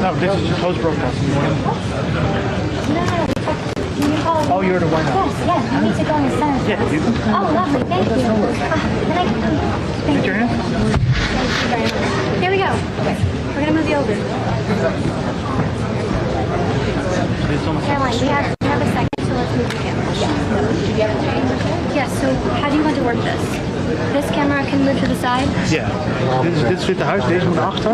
No, this is just host broadcast. Oh, you're the one. Yes, yes. You need to go inside. Yeah, you can. Oh, lovely. Thank you. Can I? Thank Your hand? Thank you very much. Here we go. We're gonna move you over. Caroline, we have a second, so let's move the camera. Yes. So how do you want to work this? This camera can move to the side. Ja. Dit is het witte huis. Deze moet naar achter.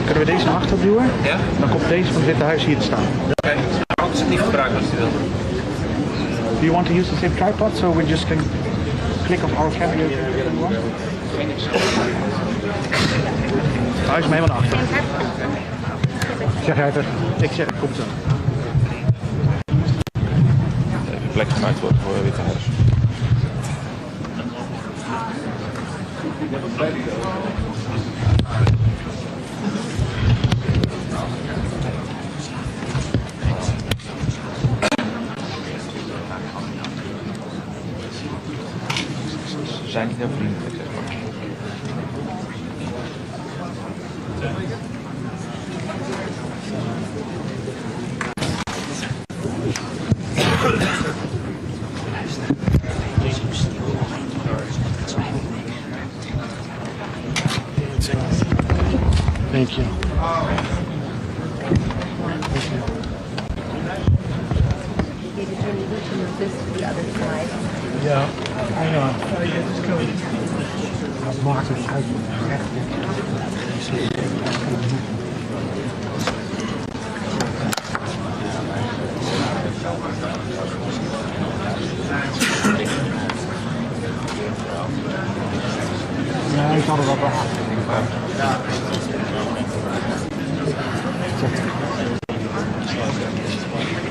Kunnen we deze naar achter duwen? Ja. Dan komt deze van het witte huis hier te staan. Oké. Nou, is het niet gebruikt als je wil. Do you want to use the same tripod so we just can click on our camera? Huis me helemaal naar achter. Zeg jij het? Ik zeg het, komt zo. Even plek gemaakt wordt voor het witte huis. Ze zijn niet heel vriendelijk, zeg maar. Thank you. Did you need to move this to the other side? Ja, hang on. Dat maakt het uit. Ja, ik had er wel bij.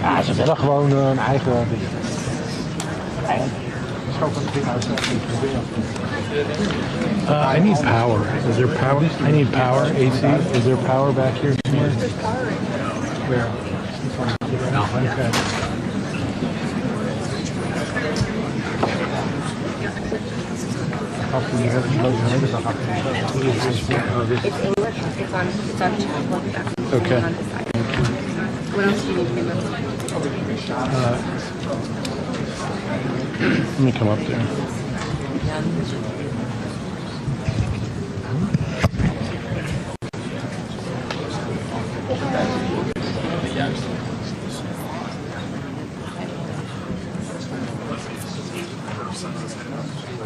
Ja, ze willen gewoon een eigen... I need power. Is there power? I need power. AC. Is there power back here somewhere? Where? No. Okay. It's English. It's on chat. Okay. What else do you need to remove? Let me come up there.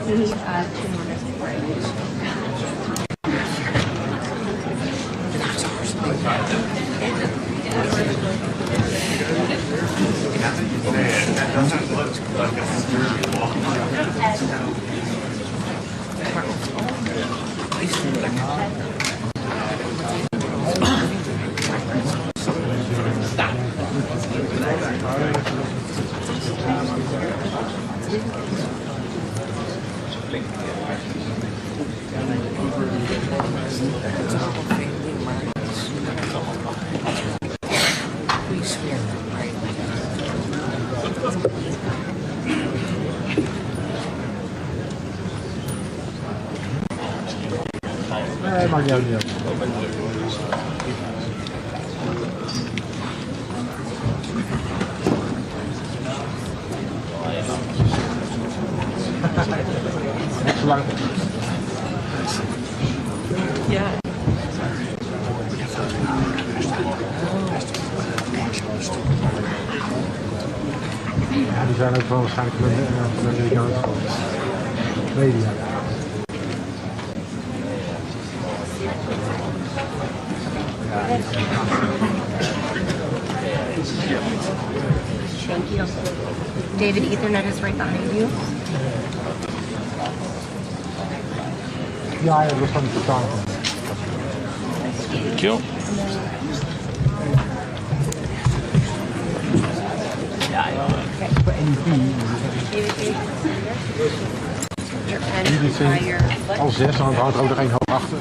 We need 2 more. Nee, maakt niet uit. Net zo lang. Ja. Ja, die zijn ook wel waarschijnlijk van de Amerikaanse media. Thank you. David, Ethernet is right behind you. Ja, dat was van de totaal. Thank you. Your pen Jullie by zijn your foot. al 6, dan houdt er ook nog één hoog achter.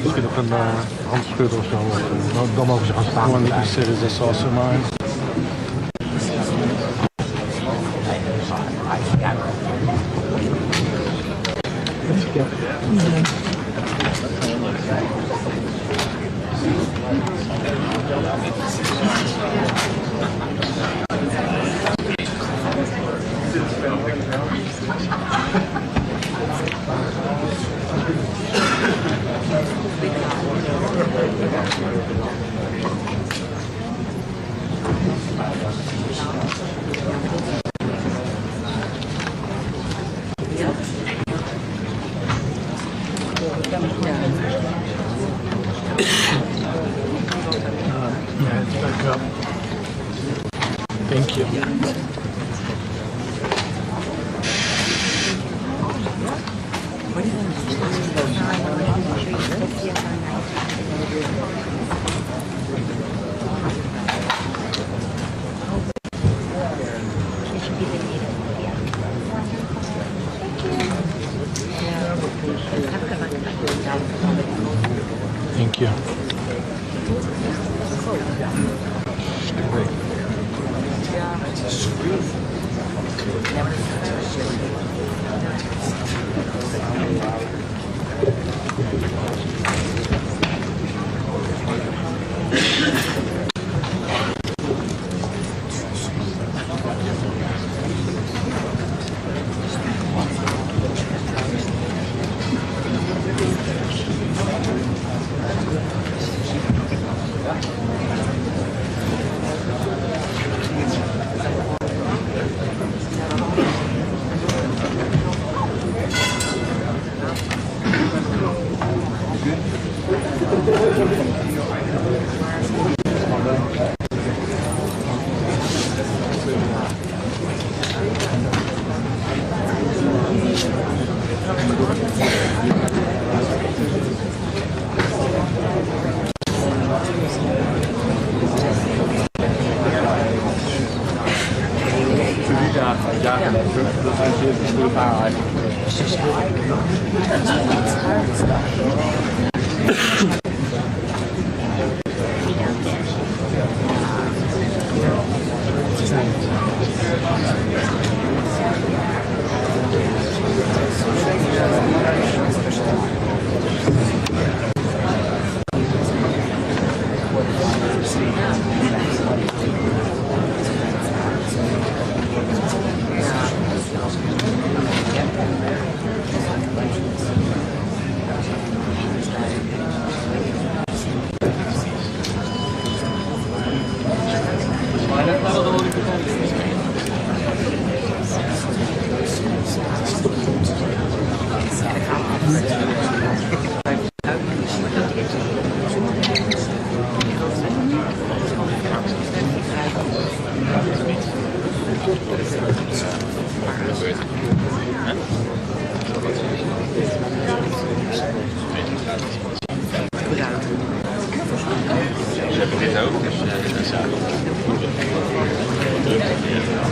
Misschien nog een handschudden of zo. Dan mogen ze gaan staan. One that you said is that's also mine. Thank you. Thank you.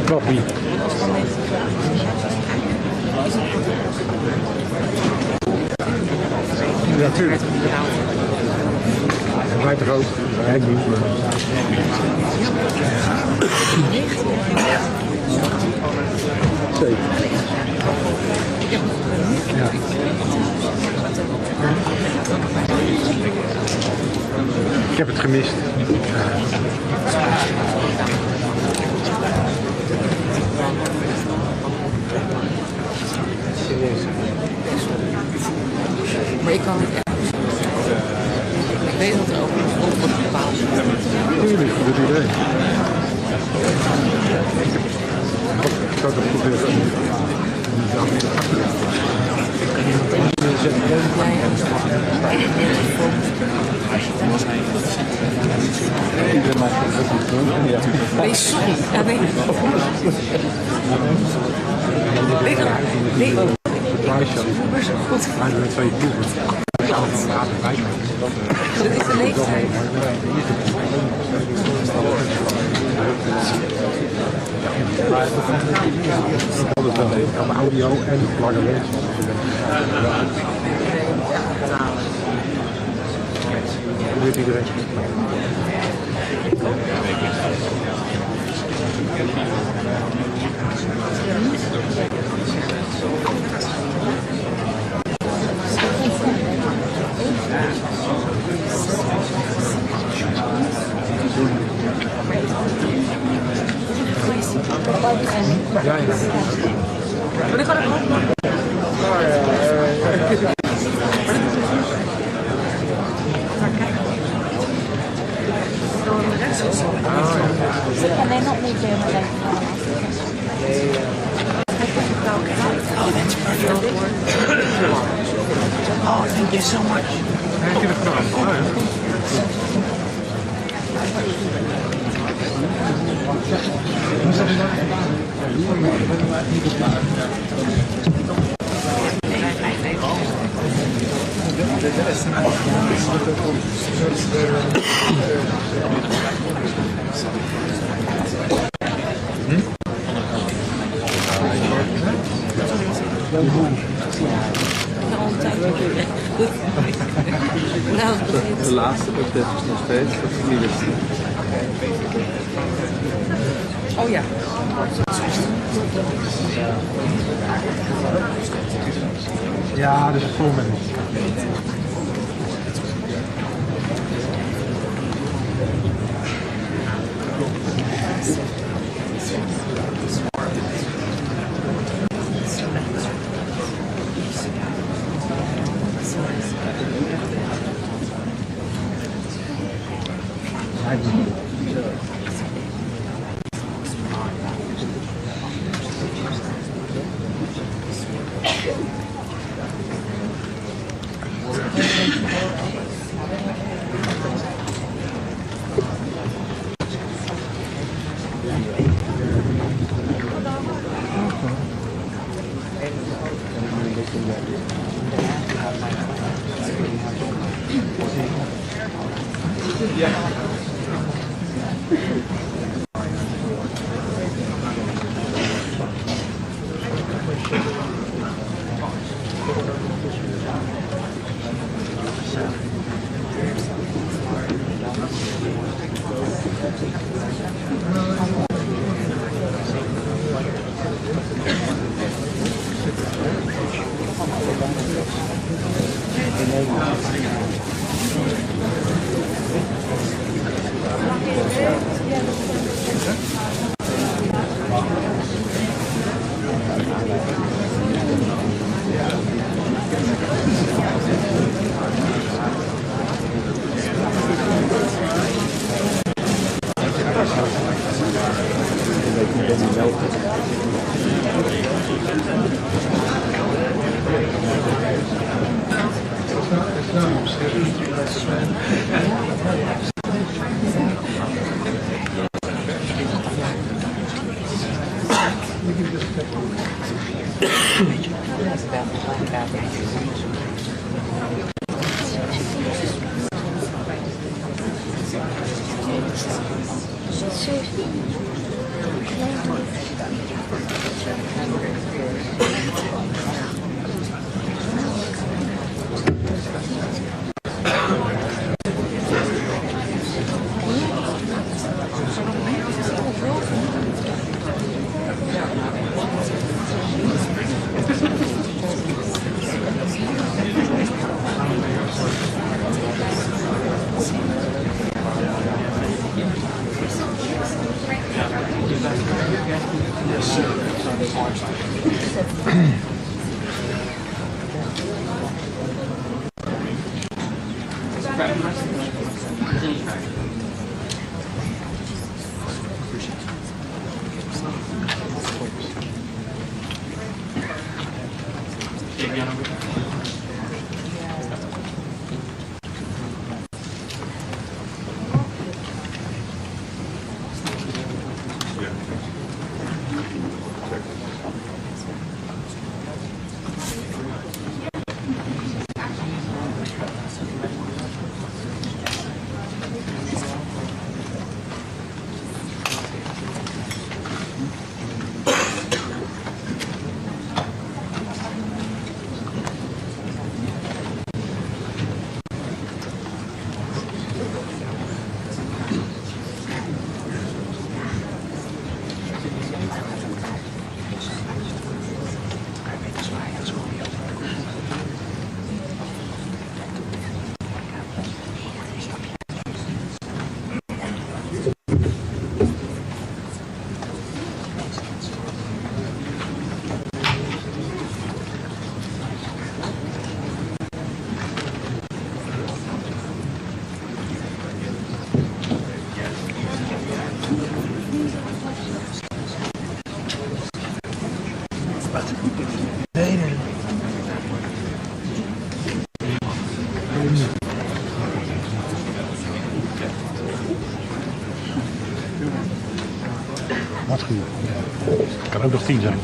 Koffie. Ja, natuurlijk. Wij toch ook? Wij niet, maar... Zeker. Ja. Ik heb het gemist. Maar ik kan het echt. Ik weet dat er ook een wordt bepaald. Tuurlijk, dat doet iedereen. Ik zou het proberen. Nee, sorry. Ja, nee. Nee. Goed. Maar er zijn twee proeven. Dit is de leeftijd. Altijd wel even aan audio en lange mensen. Hoe weet iedereen? Ja, ja. Maar ik kan het ook nog. Can they not leave there when they Oh, that's perfect. Oh, thank you so much. Heb je het gedaan? Oh, ja. Nou, De laatste update is nog steeds dat het niet is. Oh ja. Ja, dus vol met Wat goed. Kan ook nog 10 zijn.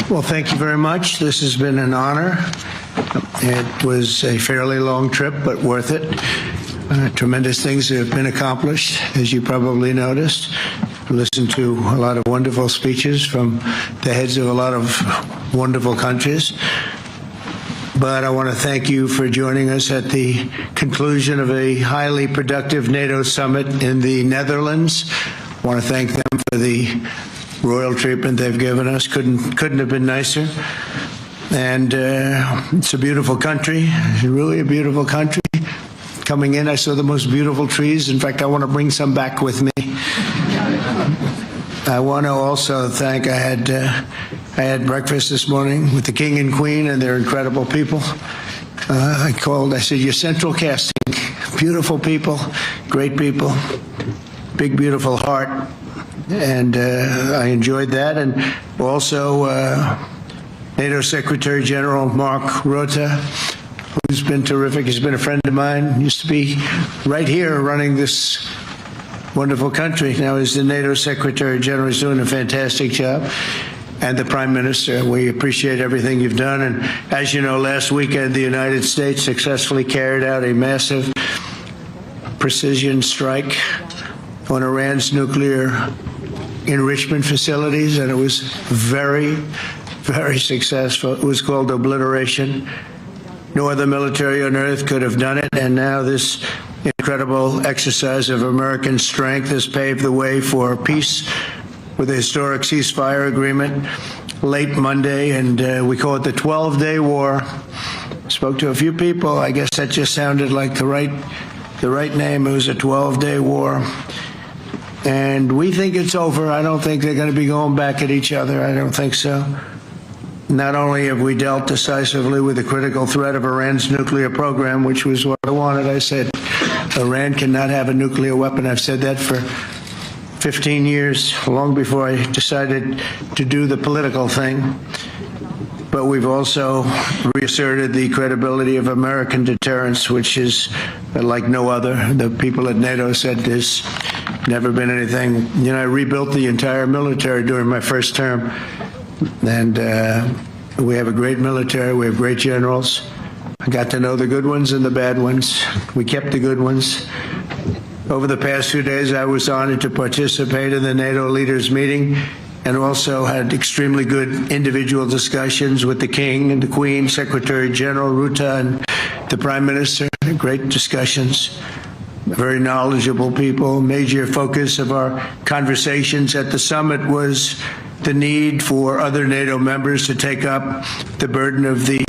Well, thank you very much. This has been an honor. It was a fairly long trip, but worth it. Tremendous things have been accomplished, as you probably noticed. Listened to a lot of wonderful speeches from the heads of a lot of wonderful countries. But I want to thank you for joining us at the conclusion of a highly productive NATO summit in the Netherlands. I want to thank them for the royal treatment they've given us. Couldn't have been nicer. And it's a beautiful country, really a beautiful country. Coming in, I saw the most beautiful trees. In fact, I want to bring some back with me. I want to also thank, I had breakfast this morning with the King and Queen, and they're incredible people. I said, you're central casting. Beautiful people, great people, big, beautiful heart. And I enjoyed that. And also NATO Secretary General Mark Rutte, who's been terrific. He's been a friend of mine, used to be right here running this wonderful country. Now he's the NATO Secretary General. He's doing a fantastic job. And the Prime Minister, we appreciate everything you've done. And as you know, last weekend, the United States successfully carried out a massive precision strike on Iran's nuclear enrichment facilities, and it was very, very successful. It was called obliteration. No other military on earth could have done it, and now this incredible exercise of American strength has paved the way for peace with a historic ceasefire agreement late Monday, and we call it the 12-day war. Spoke to a few people. I guess that just sounded like the right name. It was a 12-day war. And we think it's over. I don't think they're going to be going back at each other. I don't think so. Not only have we dealt decisively with the critical threat of Iran's nuclear program, which was what I wanted. I said, Iran cannot have a nuclear weapon. I've said that for 15 years, long before I decided to do the political thing. But we've also reasserted the credibility of American deterrence, which is like no other. The people at NATO said there's never been anything. You know, I rebuilt the entire military during my first term. And we have a great military. We have great generals. I got to know the good ones and the bad ones. We kept the good ones. Over the past few days, I was honored to participate in the NATO leaders meeting and also had extremely good individual discussions with the King and the Queen, Secretary General Rutte, and the Prime Minister. Great discussions. Very knowledgeable people. Major focus of our conversations at the summit was the need for other NATO members to take up the burden of the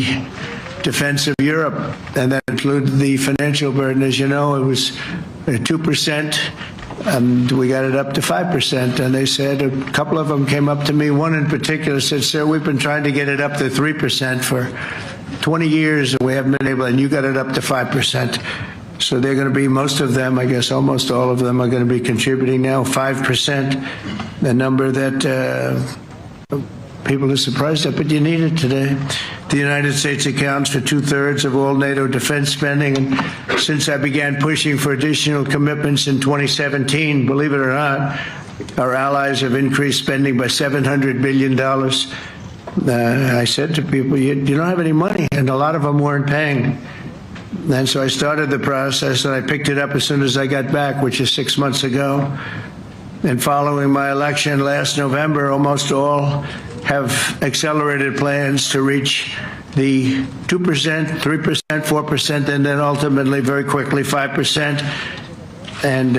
defense of Europe, and that included the financial burden. As you know, it was 2%, and we got it up to 5%. And they said, a couple of them came up to me, one in particular said, "Sir, we've been trying to get it up to 3% for 20 years, and we haven't been able, and you got it up to 5%. So they're going to be, most of them, I guess almost all of them, are going to be contributing now 5%, the number that people are surprised at, but you need it today. The United States accounts for 2/3 of all NATO defense spending, and since I began pushing for additional commitments in 2017, believe it or not, our allies have increased spending by $700 billion. I said to people, you don't have any money, and a lot of them weren't paying. And so I started the process, and I picked it up as soon as I got back, which is 6 months ago. And following my election last November, almost all have accelerated plans to reach the 2%, 3%, 4%, and then ultimately, very quickly, 5%. And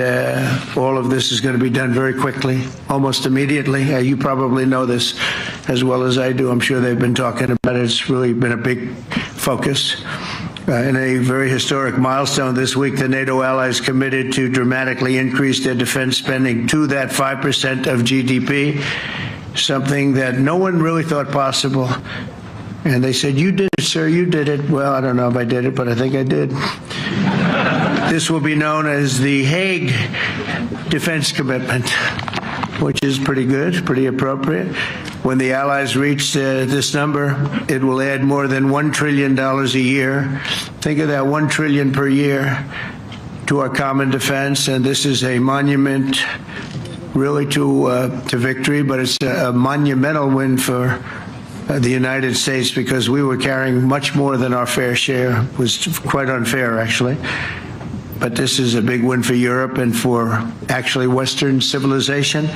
all of this is going to be done very quickly, almost immediately. You probably know this as well as I do. I'm sure they've been talking about it. It's really been a big focus. In a very historic milestone this week, the NATO allies committed to dramatically increase their defense spending to that 5% of GDP, something that no one really thought possible. And they said, "You did it, sir, you did it." Well, I don't know if I did it, but I think I did. This will be known as the Hague Defense Commitment, which is pretty good, pretty appropriate. When the allies reach this number, it will add more than $1 trillion a year. Think of that, $1 trillion per year to our common defense, and this is a monument really to victory, but it's a monumental win for the United States, because we were carrying much more than our fair share. It was quite unfair, actually. But this is a big win for Europe and for actually Western civilization.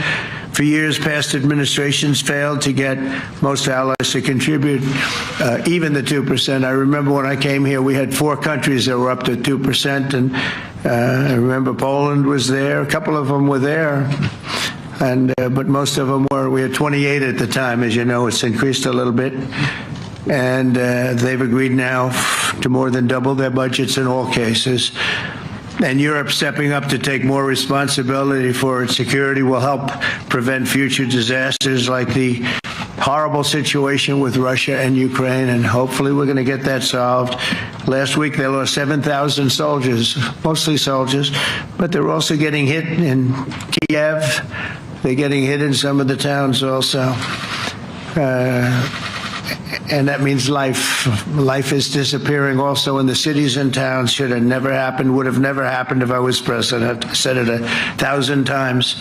For years, past administrations failed to get most allies to contribute even the 2%. I remember when I came here, we had 4 countries that were up to 2%, and I remember Poland was there. A couple of them were there, and but most of them were. We had 28 at the time. As you know, it's increased a little bit. And they've agreed now to more than double their budgets in all cases. And Europe stepping up to take more responsibility for its security will help prevent future disasters like the horrible situation with Russia and Ukraine, and hopefully we're going to get that solved. Last week they lost 7,000 soldiers, mostly soldiers, but they're also getting hit in Kiev. They're getting hit in some of the towns also. And that means life. Life is disappearing also in the cities and towns. Should have never happened, would have never happened if I was president. I said it 1,000 times,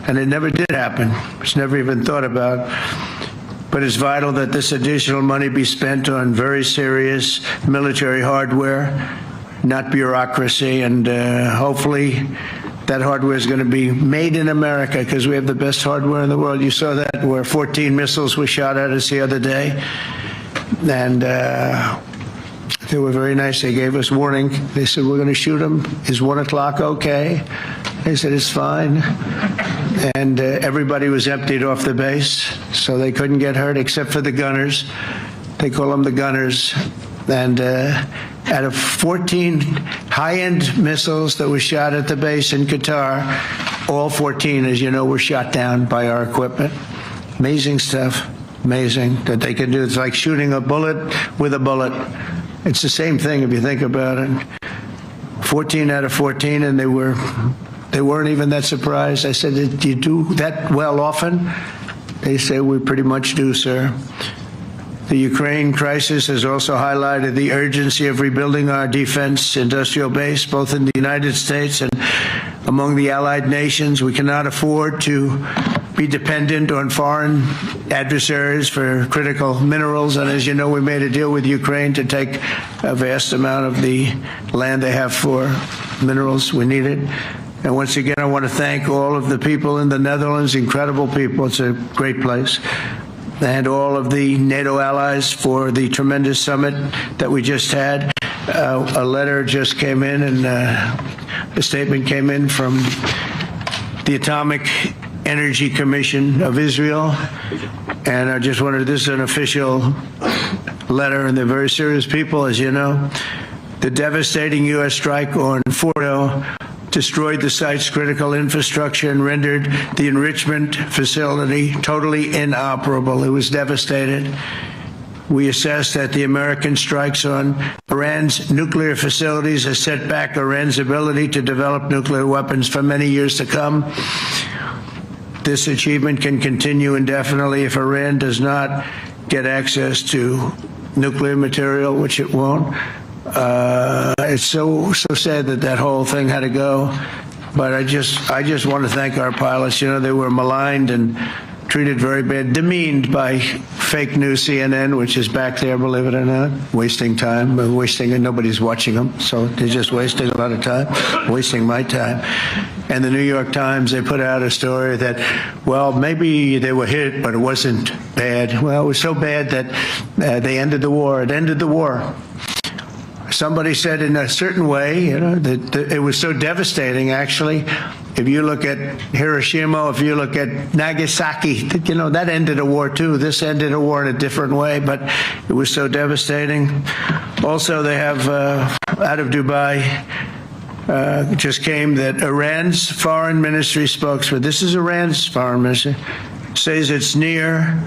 and it never did happen. It's never even thought about. But it's vital that this additional money be spent on very serious military hardware, not bureaucracy, and hopefully that hardware is going to be made in America, because we have the best hardware in the world. You saw that, where 14 missiles were shot at us the other day. And they were very nice. They gave us warning. They said, "We're going to shoot them. Is 1 o'clock okay?" They said, "It's fine." And everybody was emptied off the base, so they couldn't get hurt except for the gunners. They call them the gunners. And out of 14 high-end missiles that were shot at the base in Qatar, all 14, as you know, were shot down by our equipment. Amazing stuff. Amazing that they can do. It's like shooting a bullet with a bullet. It's the same thing if you think about it. 14 out of 14, and they weren't even that surprised. I said, "Do you do that well often?" They say, "We pretty much do, sir." The Ukraine crisis has also highlighted the urgency of rebuilding our defense industrial base, both in the United States and among the allied nations. We cannot afford to be dependent on foreign adversaries for critical minerals. And as you know, we made a deal with Ukraine to take a vast amount of the land they have for minerals. We need it. And once again, I want to thank all of the people in the Netherlands, incredible people. It's a great place. And all of the NATO allies for the tremendous summit that we just had. A letter just came in, and a statement came in from the Atomic Energy Commission of Israel. And I just wanted, this is an official letter, and they're very serious people, as you know. The devastating U.S. strike on Fordo destroyed the site's critical infrastructure and rendered the enrichment facility totally inoperable. It was devastated. We assess that the American strikes on Iran's nuclear facilities has set back Iran's ability to develop nuclear weapons for many years to come. This achievement can continue indefinitely if Iran does not get access to nuclear material, which it won't. It's so sad that that whole thing had to go. But I just want to thank our pilots. You know, they were maligned and treated very bad, demeaned by fake news CNN, which is back there, believe it or not, wasting time, and nobody's watching them, so they're just wasting a lot of time, wasting my time. And the New York Times, they put out a story that, well, maybe they were hit, but it wasn't bad. Well, it was so bad that they ended the war. It ended the war. Somebody said in a certain way, you know, that it was so devastating, actually. If you look at Hiroshima, if you look at Nagasaki, you know, that ended a war too. This ended a war in a different way, but it was so devastating. Also, they have, out of Dubai, just came that Iran's foreign ministry spokesman, this is Iran's foreign ministry, says its nuclear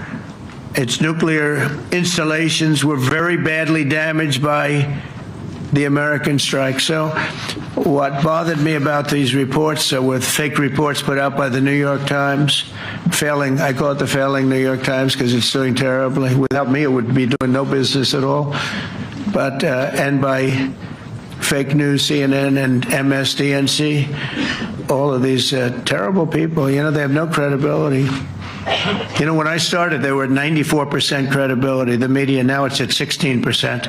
installations were very badly damaged by the American strike. So what bothered me about these reports with fake reports put out by the New York Times, I call it the failing New York Times because it's doing terribly. Without me, it would be doing no business at all. But, and by fake news, CNN and MSDNC, all of these terrible people, you know, they have no credibility. You know, when I started, they were at 94% credibility, the media. Now it's at 16%.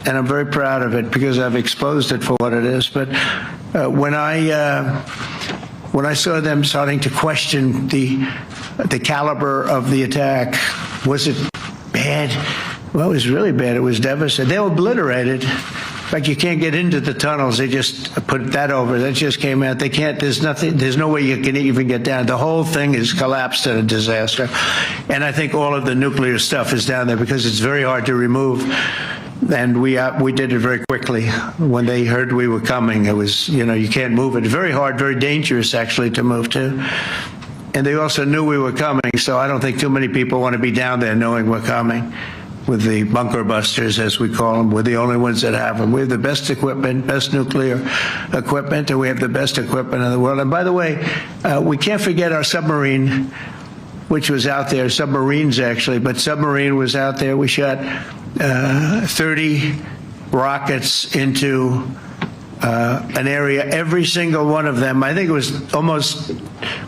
And I'm very proud of it because I've exposed it for what it is. But when I saw them starting to question the caliber of the attack, was it bad? Well, it was really bad. It was devastating. They were obliterated. In fact, you can't get into the tunnels. They just put that over. That just came out. They can't, there's no way you can even get down. The whole thing is collapsed in a disaster. And I think all of the nuclear stuff is down there because it's very hard to remove. And we did it very quickly. When they heard we were coming, it was, you know, you can't move it. Very hard, very dangerous actually to move to. And they also knew we were coming, so I don't think too many people want to be down there knowing we're coming. With the bunker busters, as we call them. We're the only ones that have them. We have the best equipment, best nuclear equipment, and we have the best equipment in the world. And by the way, we can't forget our submarine, which was out there, submarines actually, but submarine was out there. We shot 30 rockets into an area, every single one of them. I think it was almost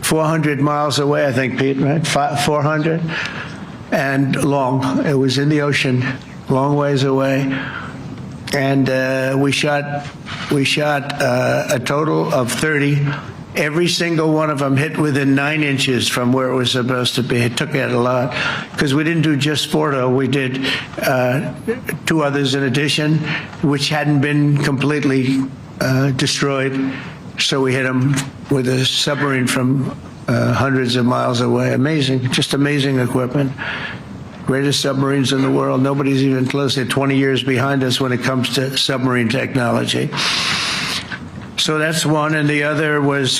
400 miles away, I think, Pete, right? 400? And long. It was in the ocean, long ways away. And we shot a total of 30. Every single one of them hit within 9 inches from where it was supposed to be. It took out a lot because we didn't do just Fordo. We did 2 others in addition, which hadn't been completely destroyed. So we hit them with a submarine from hundreds of miles away. Amazing, just amazing equipment. Greatest submarines in the world. Nobody's even close. They're 20 years behind us when it comes to submarine technology. So that's one, and the other was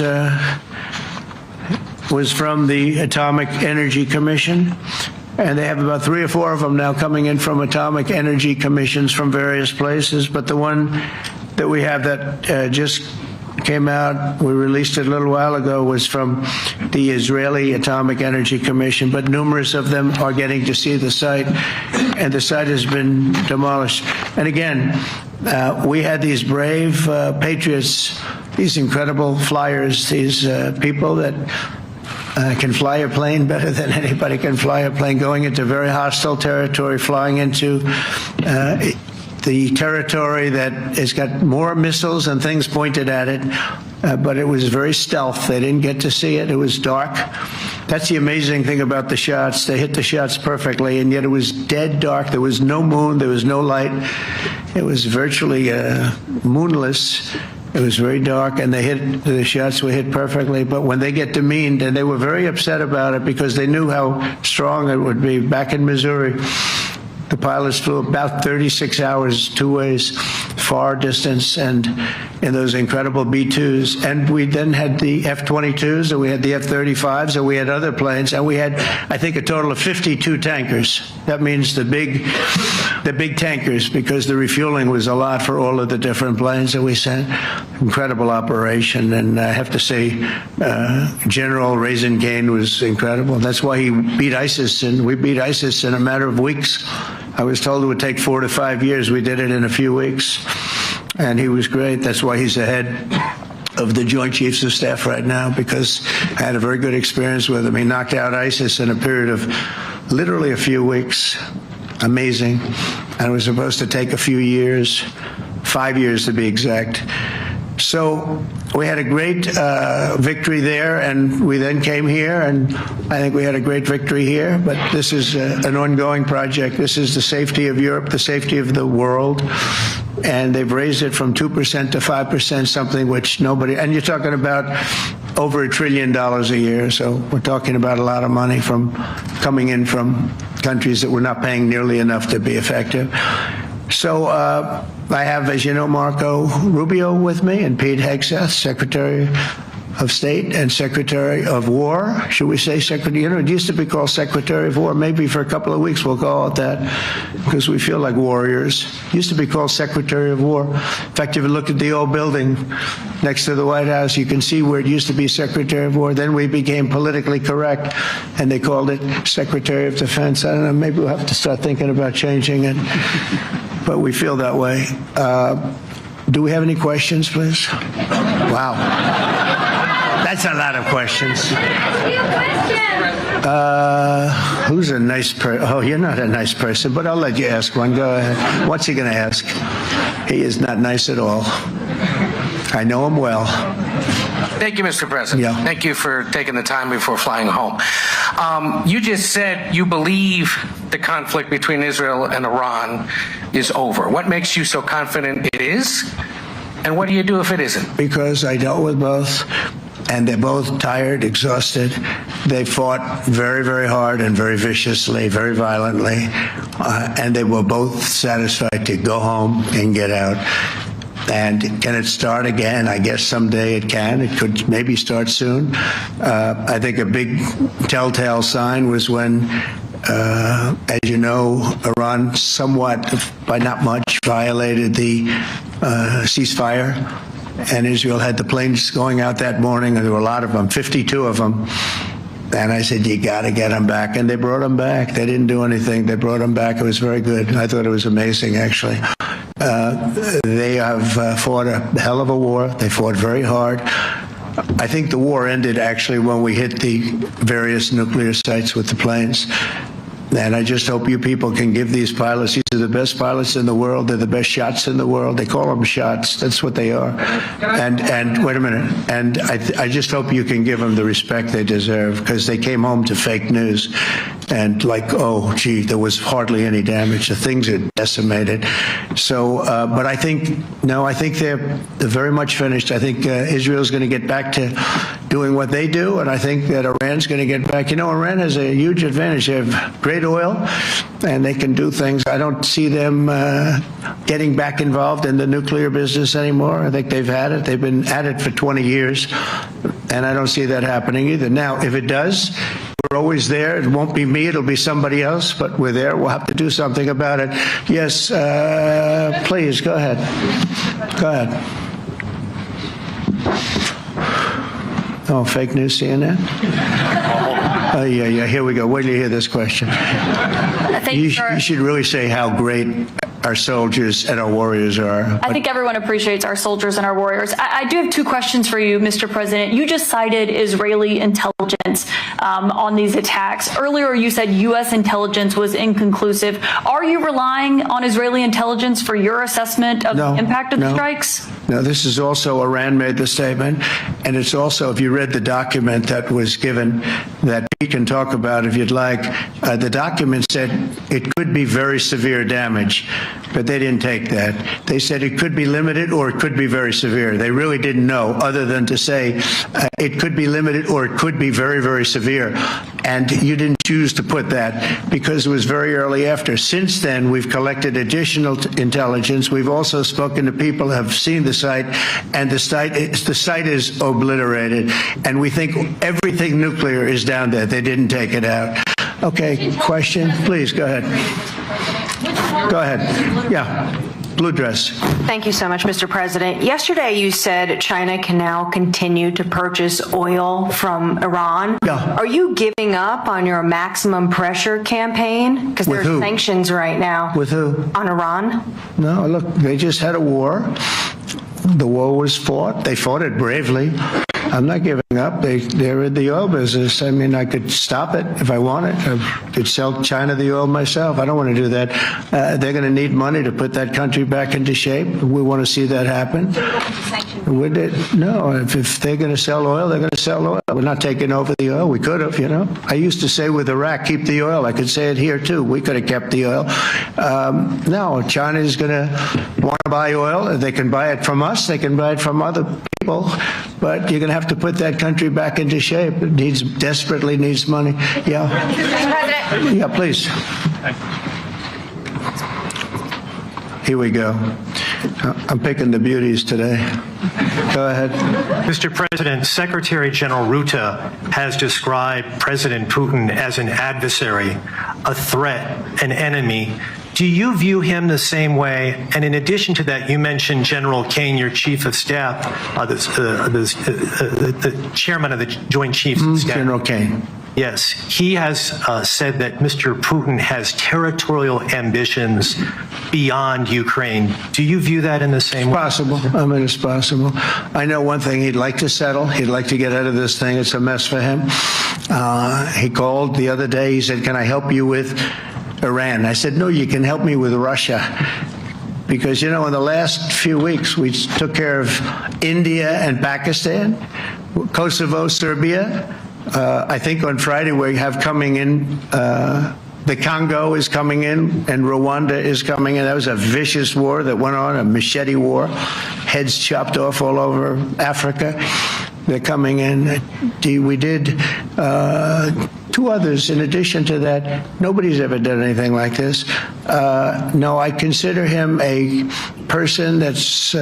from the Atomic Energy Commission. And they have about 3 or 4 of them now coming in from atomic energy commissions from various places. But the one that we have that just came out, we released it a little while ago, was from the Israeli Atomic Energy Commission, but numerous of them are getting to see the site, and the site has been demolished. And again, we had these brave patriots, these incredible flyers, these people that can fly a plane better than anybody can fly a plane, going into very hostile territory, flying into the territory that has got more missiles and things pointed at it, but it was very stealth. They didn't get to see it. It was dark. That's the amazing thing about the shots. They hit the shots perfectly, and yet it was dead dark. There was no moon. There was no light. It was virtually moonless. It was very dark, and the shots were hit perfectly. But when they get demeaned, and they were very upset about it because they knew how strong it would be back in Missouri. The pilots flew about 36 hours, two ways, far distance, and in those incredible B-2s. And we then had the F-22s, and we had the F-35s, and we had other planes, and we had, I think, a total of 52 tankers. That means the big tankers, because the refueling was a lot for all of the different planes that we sent. Incredible operation, and I have to say, General Raisin Kane was incredible. That's why he beat ISIS, and we beat ISIS in a matter of weeks. I was told it would take 4 to 5 years. We did it in a few weeks, and he was great. That's why he's the head of the Joint Chiefs of Staff right now, because I had a very good experience with him. He knocked out ISIS in a period of literally a few weeks. Amazing. And it was supposed to take a few years, 5 years to be exact. So we had a great victory there, and we then came here, and I think we had a great victory here. But this is an ongoing project. This is the safety of Europe, the safety of the world, and they've raised it from 2% to 5%, something which nobody, and you're talking about over $1 trillion a year. So we're talking about a lot of money coming in from countries that were not paying nearly enough to be effective. So I have, as you know, Marco Rubio with me, and Pete Hegseth, Secretary of State and Secretary of War. Should we say Secretary? You know, it used to be called Secretary of War. Maybe for a couple of weeks we'll call it that, because we feel like warriors. It used to be called Secretary of War. In fact, if you look at the old building next to the White House, you can see where it used to be Secretary of War. Then we became politically correct, and they called it Secretary of Defense. I don't know, maybe we'll have to start thinking about changing it, but we feel that way. Do we have any questions, please? Wow. That's a lot of questions. Who's a nice person? Oh, you're not a nice person, but I'll let you ask one. Go ahead. What's he going to ask? He is not nice at all. I know him well. Thank you, Mr. President. Yeah. Thank you for taking the time before flying home. You just said you believe the conflict between Israel and Iran is over. What makes you so confident it is? And what do you do if it isn't? Because I dealt with both, and they're both tired, exhausted. They fought very, very hard and very viciously, very violently, and they were both satisfied to go home and get out. And can it start again? I guess someday it can. It could maybe start soon. I think a big telltale sign was when, as you know, Iran somewhat, by not much, violated the ceasefire. And Israel had the planes going out that morning, and there were a lot of them, 52 of them. And I said, you got to get them back. And they brought them back. They didn't do anything. They brought them back. It was very good. I thought it was amazing, actually. They have fought a hell of a war. They fought very hard. I think the war ended, actually, when we hit the various nuclear sites with the planes. And I just hope you people can give these pilots, these are the best pilots in the world, they're the best shots in the world. They call them shots, that's what they are. And wait a minute, and I just hope you can give them the respect they deserve, because they came home to fake news. And like, oh, gee, there was hardly any damage. The things are decimated. So, but I think, no, I think they're very much finished. I think Israel's going to get back to doing what they do, and I think that Iran's going to get back. You know, Iran has a huge advantage. They have great oil, and they can do things. I don't see them getting back involved in the nuclear business anymore. I think they've had it. They've been at it for 20 years, and I don't see that happening either. Now, if it does, we're always there. It won't be me. It'll be somebody else, but we're there. We'll have to do something about it. Yes, please, go ahead. Go ahead. Oh, fake news, CNN? Oh, yeah, here we go. Wait till you hear this question. You should really say how great our soldiers and our warriors are. I think everyone appreciates our soldiers and our warriors. I do have two questions for you, Mr. President. You just cited Israeli intelligence on these attacks. Earlier, you said U.S. intelligence was inconclusive. Are you relying on Israeli intelligence for your assessment of the impact of the strikes? No, this is also, Iran made the statement, and it's also, if you read the document that was given, that we can talk about if you'd like, the document said it could be very severe damage. but they didn't take that. They said it could be limited or it could be very severe. They really didn't know, other than to say it could be limited or it could be very, very severe. And you didn't choose to put that because it was very early after. Since then, we've collected additional intelligence. We've also spoken to people who have seen the site, and the site is obliterated. And we think everything nuclear is down there. They didn't take it out. Okay, question? Please, go ahead. Go ahead. Yeah. Blue dress. Thank you so much, Mr. President. Yesterday, you said China can now continue to purchase oil from Iran. Yeah. Are you giving up on your maximum pressure campaign? Because With there's who? sanctions right now. With who? On Iran? No, look, they just had a war. The war was fought. They fought it bravely. I'm not giving up. They're in the oil business. I mean, I could stop it if I wanted. I could sell China the oil myself. I don't want to do that. They're going to need money to put that country back into shape. We want to see that happen. No, if they're going to sell oil, they're going to sell oil. We're not taking over the oil. We could have, I used to say with Iraq, keep the oil. I could say it here, too. We could have kept the oil. No, China is going to want to buy oil. They can buy it from us. They can buy it from other people. But you're going to have to put that country back into shape. It desperately needs money. Yeah. Mr. President. Yeah, please. Here we go. I'm picking the beauties today. Go ahead. Mr. President, Secretary General Rutte has described President Putin as an adversary, a threat, an enemy. Do you view him the same way? And in addition to that, you mentioned General King, your chief of staff, the chairman of the Joint Chiefs of Staff. General King. Yes, he has said that Mr. Putin has territorial ambitions beyond Ukraine. Do you view that in the same way? Possible. I mean, it's possible. I know one thing. He'd like to settle. He'd like to get out of this thing. It's a mess for him. He called the other day. He said, can I help you with Iran? I said, no, you can help me with Russia. Because, in the last few weeks, we took care of India and Pakistan, Kosovo, Serbia. I think on Friday we have coming in, the Congo is coming in, and Rwanda is coming in. That was a vicious war that went on, a machete war, heads chopped off all over Africa. They're coming in. We did two others in addition to that. Nobody's ever done anything like this. No, I consider him a person that's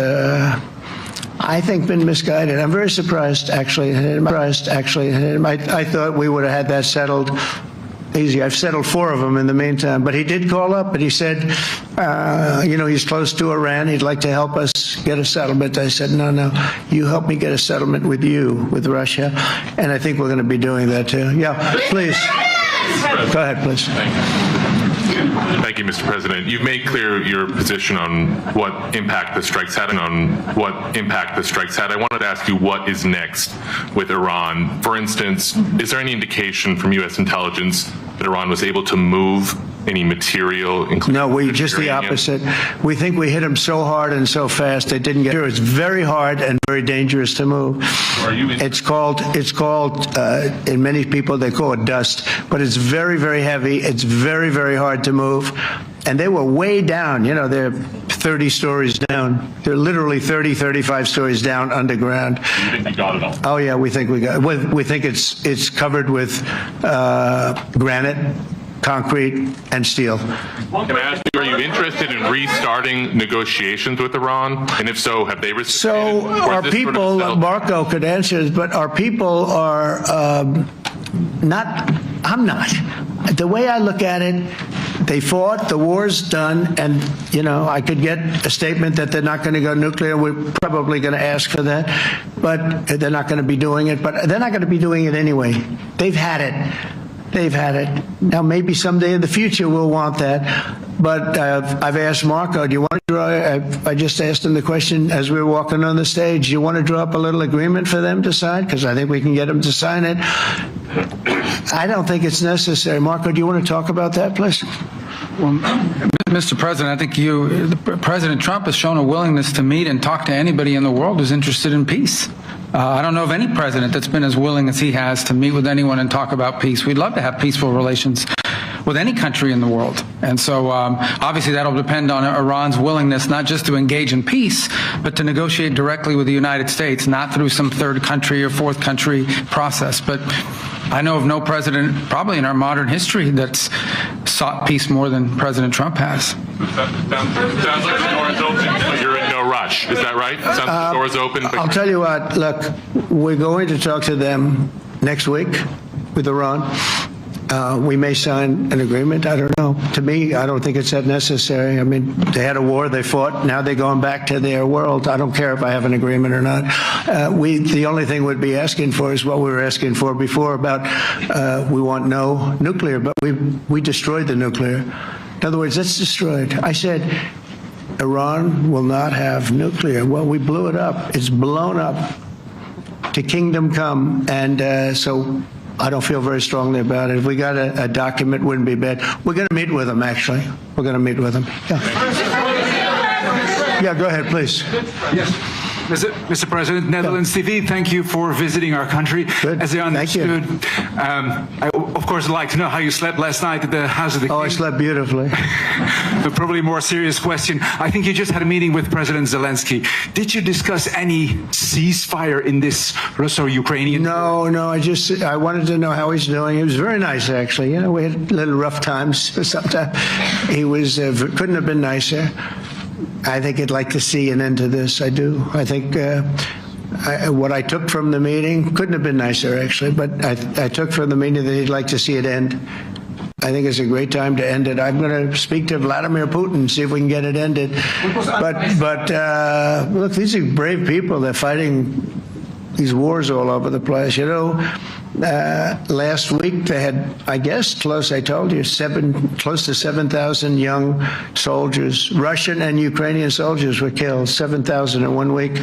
I think been misguided. I'm very surprised, actually. I thought we would have had that settled easy. I've settled 4 of them in the meantime. But he did call up, and he said, he's close to Iran. He'd like to help us get a settlement. I said, no, you help me get a settlement with Russia. And I think we're going to be doing that, too. Yeah, please. Go ahead, please. Thank you, Mr. President. You've made clear your position on what impact the strikes had I wanted to ask you what is next with Iran. For instance, is there any indication from U.S. intelligence that Iran was able to move any material, including No, just the opposite. We think we hit them so hard and so fast they didn't get through. It's very hard and very dangerous to move. It's called in many people they call it dust, but it's very, very heavy. It's very, very hard to move. And they were way down, they're 30 stories down. They're literally 30, 35 stories down underground. You think we got it all? Oh yeah, we think we got it. We think it's covered with granite, concrete, and steel. Can I ask you, are you interested in restarting negotiations with Iran? And if so, have they reciprocated? So our people, Marco could answer this, but our people are not, I'm not. The way I look at it, they fought, the war's done, and, I could get a statement that they're not going to go nuclear. We're probably going to ask for that, but they're not going to be doing it. But they're not going to be doing it anyway. They've had it. Now, maybe someday in the future we'll want that. But I've asked Marco, do you want to draw, I just asked him the question as we were walking on the stage, do you want to draw up a little agreement for them to sign? Because I think we can get them to sign it. I don't think it's necessary. Marco, do you want to talk about that, please? Well, Mr. President, I think President Trump has shown a willingness to meet and talk to anybody in the world who's interested in peace. I don't know of any president that's been as willing as he has to meet with anyone and talk about peace. We'd love to have peaceful relations with any country in the world. And so obviously that'll depend on Iran's willingness not just to engage in peace, but to negotiate directly with the United States, not through some third country or fourth country process. But I know of no president, probably in our modern history, that's sought peace more than President Trump has. Sounds like the door is open, but you're in no rush. Is that right? Sounds like the door is open. But I'll tell you what, look, we're going to talk to them next week with Iran. We may sign an agreement. I don't know. To me, I don't think it's that necessary. I mean, they had a war, they fought. Now they're going back to their world. I don't care if I have an agreement or not. The only thing we'd be asking for is what we were asking for before about we want no nuclear, but we destroyed the nuclear. In other words, it's destroyed. I said, Iran will not have nuclear. Well, we blew it up. It's blown up to kingdom come. And so I don't feel very strongly about it. If we got a document, wouldn't be bad. We're going to meet with them, actually. We're going to meet with them. Yeah. Yeah, go ahead, please. Yes. Mr. President, Netherlands TV, thank you for visiting our country. Good. As I understood, I, of course, like to know how you slept last night at the House of the King. Oh, I slept beautifully. But probably a more serious question. I think you just had a meeting with President Zelensky. Did you discuss any ceasefire in this Russo-Ukrainian? No. I wanted to know how he's doing. He was very nice, actually. You know, we had little rough times sometimes. He was couldn't have been nicer. I think he'd like to see an end to this. I do. I think what I took from the meeting couldn't have been nicer, actually, but I took from the meeting that he'd like to see it end. I think it's a great time to end it. I'm going to speak to Vladimir Putin, see if we can get it ended. But look, these are brave people. They're fighting these wars all over the place. You know, last week they had, I guess, I told you, close to 7,000 young soldiers, Russian and Ukrainian soldiers were killed, 7,000 in 1 week.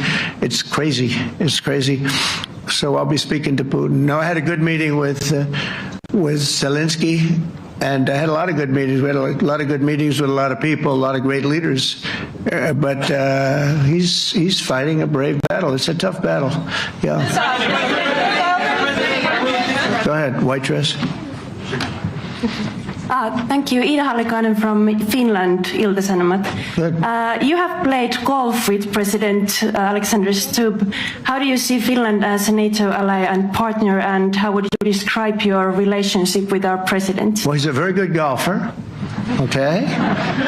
It's crazy. It's crazy. So I'll be speaking to Putin. No, I had a good meeting with Zelensky, and I had a lot of good meetings. We had a lot of good meetings with a lot of people, a lot of great leaders. But he's fighting a brave battle. It's a tough battle. Yeah. Go ahead, white dress. Thank you. Ida Hallikainen from Finland, Ilta-Sanomat. You have played golf with President Alexander Stubb. How do you see Finland as a NATO ally and partner, and how would you describe your relationship with our president? Well, he's a very good golfer. Okay.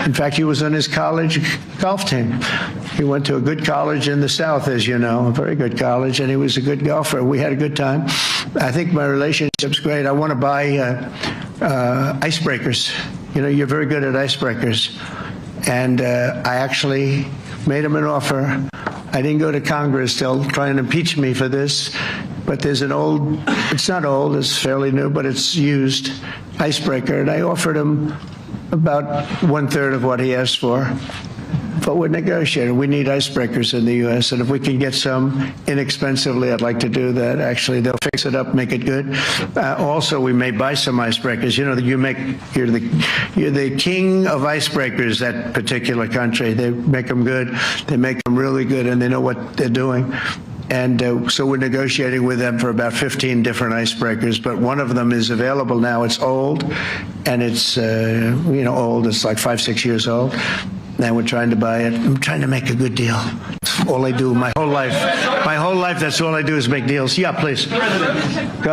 In fact, he was on his college golf team. He went to a good college in the South, as you know, a very good college, and he was a good golfer. We had a good time. I think my relationship's great. I want to buy icebreakers. You know, you're very good at icebreakers. And I actually made him an offer. I didn't go to Congress. They'll try and impeach me for this. But there's an old, it's not old, it's fairly new, but it's used icebreaker. And I offered him about 1/3 of what he asked for. But we're negotiating. We need icebreakers in the U.S., and if we can get some inexpensively, I'd like to do that. Actually, they'll fix it up, make it good. Also, we may buy some icebreakers. You know, you're the king of icebreakers, that particular country. They make them good. They make them really good, and they know what they're doing. And so we're negotiating with them for about 15 different icebreakers, but one of them is available now. It's old, and it's, old. It's like 5-6 years old. And we're trying to buy it. I'm trying to make a good deal. That's all I do my whole life. My whole life, that's all I do is make deals. Yeah, please. Go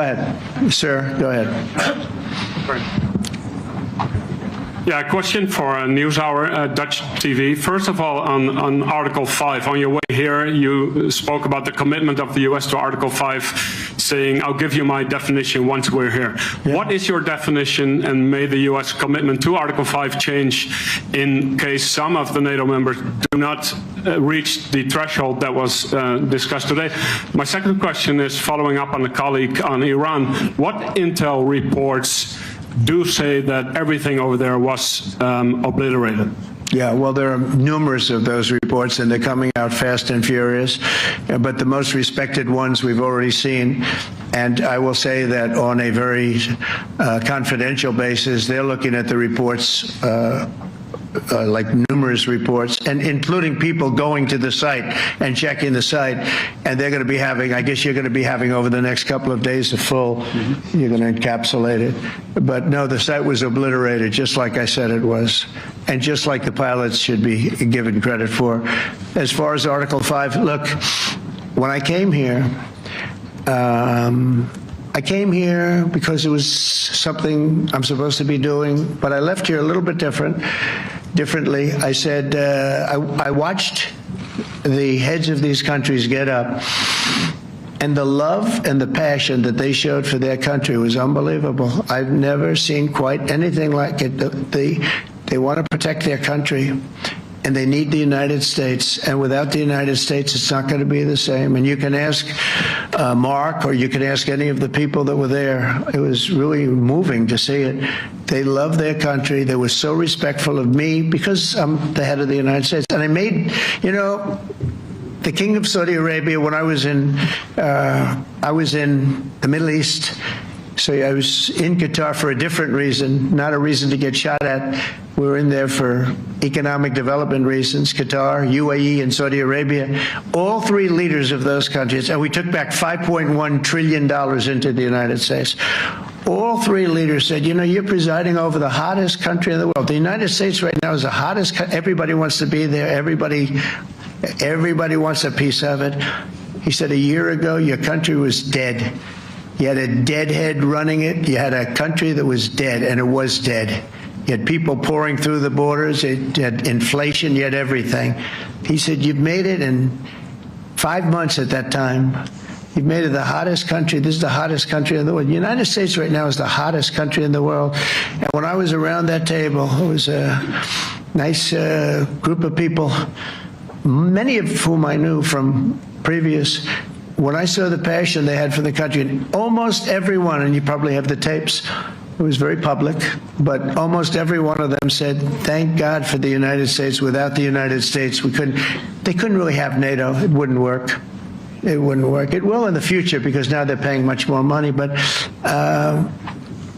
ahead. Sir, go ahead. Yeah, a question for NewsHour, Dutch TV. First of all, on Article 5, on your way here, you spoke about the commitment of the U.S. to Article 5, saying, I'll give you my definition once we're here. Yeah. What is your definition, and may the U.S. commitment to Article 5 change in case some of the NATO members do not reach the threshold that was discussed today? My second question is following up on the colleague on Iran. What intel reports do say that everything over there was obliterated? Yeah, well, there are numerous of those reports, and they're coming out fast and furious. But the most respected ones we've already seen. And I will say that on a very confidential basis, they're looking at the reports like numerous reports, and including people going to the site and checking the site. And they're going to be having, I guess you're going to be having over the next couple of days a full, you're going to encapsulate it. But no, the site was obliterated, just like I said it was, and just like the pilots should be given credit for. As far as Article 5, look, when I came here because it was something I'm supposed to be doing, but I left here a little bit differently. I said, I watched the heads of these countries get up, and the love and the passion that they showed for their country was unbelievable. I've never seen quite anything like it. They want to protect their country, and they need the United States. And without the United States, it's not going to be the same. And you can ask Mark, or you can ask any of the people that were there. It was really moving to see it. They love their country. They were so respectful of me because I'm the head of the United States. And I made, the King of Saudi Arabia, when I was in the Middle East. So I was in Qatar for a different reason, not a reason to get shot at. We were in there for economic development reasons, Qatar, UAE, and Saudi Arabia. All three leaders of those countries, and we took back $5.1 trillion into the United States. All three leaders said, you're presiding over the hottest country in the world. The United States right now is the hottest. Everybody wants to be there. Everybody wants a piece of it. He said, a year ago, your country was dead. You had a deadhead running it. You had a country that was dead, and it was dead. You had people pouring through the borders. You had inflation. You had everything. He said, you've made it in 5 months at that time. You've made it the hottest country. This is the hottest country in the world. The United States right now is the hottest country in the world. And when I was around that table, it was a nice group of people, many of whom I knew from previous. When I saw the passion they had for the country, and almost everyone, and you probably have the tapes, it was very public, but almost every one of them said, thank God for the United States. Without the United States, they couldn't really have NATO. It wouldn't work. It wouldn't work. It will in the future because now they're paying much more money, but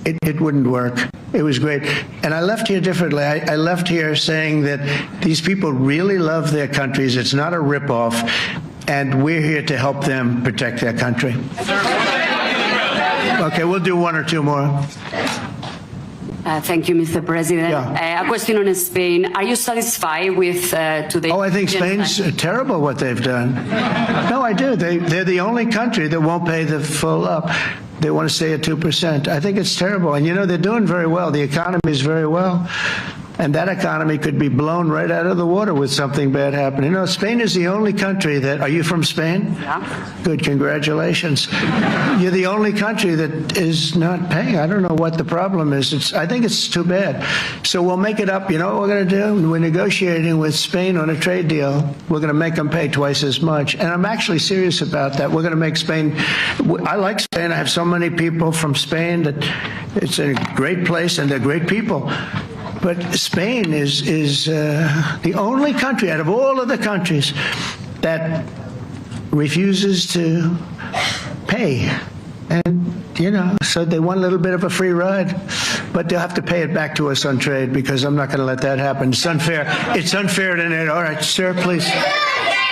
it wouldn't work. It was great. And I left here differently. I left here saying that these people really love their countries. It's not a ripoff. And we're here to help them protect their country. Okay, we'll do one or two more. Thank you, Mr. President. Yeah. A question on Spain. Are you satisfied with today? Oh, I think Spain's terrible what they've done. No, I do. They're the only country that won't pay the full up. They want to stay at 2%. I think it's terrible. And they're doing very well. The economy is very well. And that economy could be blown right out of the water with something bad happening. Spain is the only country that, are you from Spain? Yeah. Good, congratulations. You're the only country that is not paying. I don't know what the problem is. I think it's too bad. So we'll make it up. You know what we're going to do? We're negotiating with Spain on a trade deal. We're going to make them pay twice as much. And I'm actually serious about that. We're going to make Spain, I like Spain. I have so many people from Spain that it's a great place and they're great people. But Spain is the only country out of all of the countries that refuses to pay. And, so they want a little bit of a free ride. But they'll have to pay it back to us on trade because I'm not going to let that happen. It's unfair. It's unfair to NATO. All right, sir, please.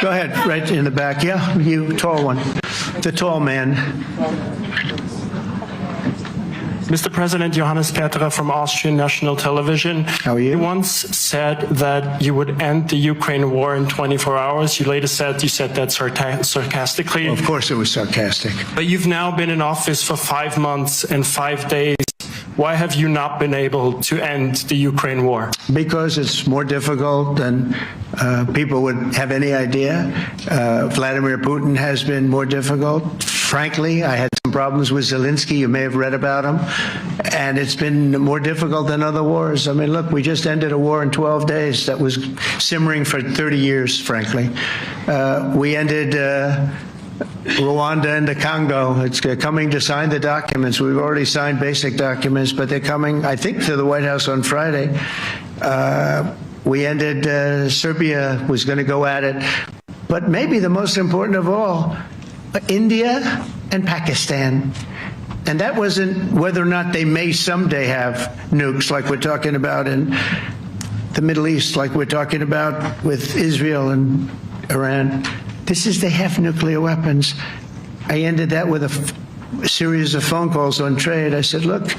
Go ahead, right in the back. Yeah, you, tall one. The tall man. Mr. President, Johannes Petra from Austrian National Television. How are you? You once said that you would end the Ukraine war in 24 hours. You later said that sarcastically. Of course it was sarcastic. But you've now been in office for 5 months and 5 days. Why have you not been able to end the Ukraine war? Because it's more difficult than people would have any idea. Vladimir Putin has been more difficult. Frankly, I had some problems with Zelensky. You may have read about him. And it's been more difficult than other wars. I mean, look, we just ended a war in 12 days that was simmering for 30 years, frankly. We ended Rwanda and the Congo. It's coming to sign the documents. We've already signed basic documents, but they're coming, I think, to the White House on Friday. We ended, Serbia was going to go at it. But maybe the most important of all, India and Pakistan. And that wasn't whether or not they may someday have nukes like we're talking about. And the Middle East, like we're talking about with Israel and Iran. They have nuclear weapons. I ended that with a series of phone calls on trade. I said, look,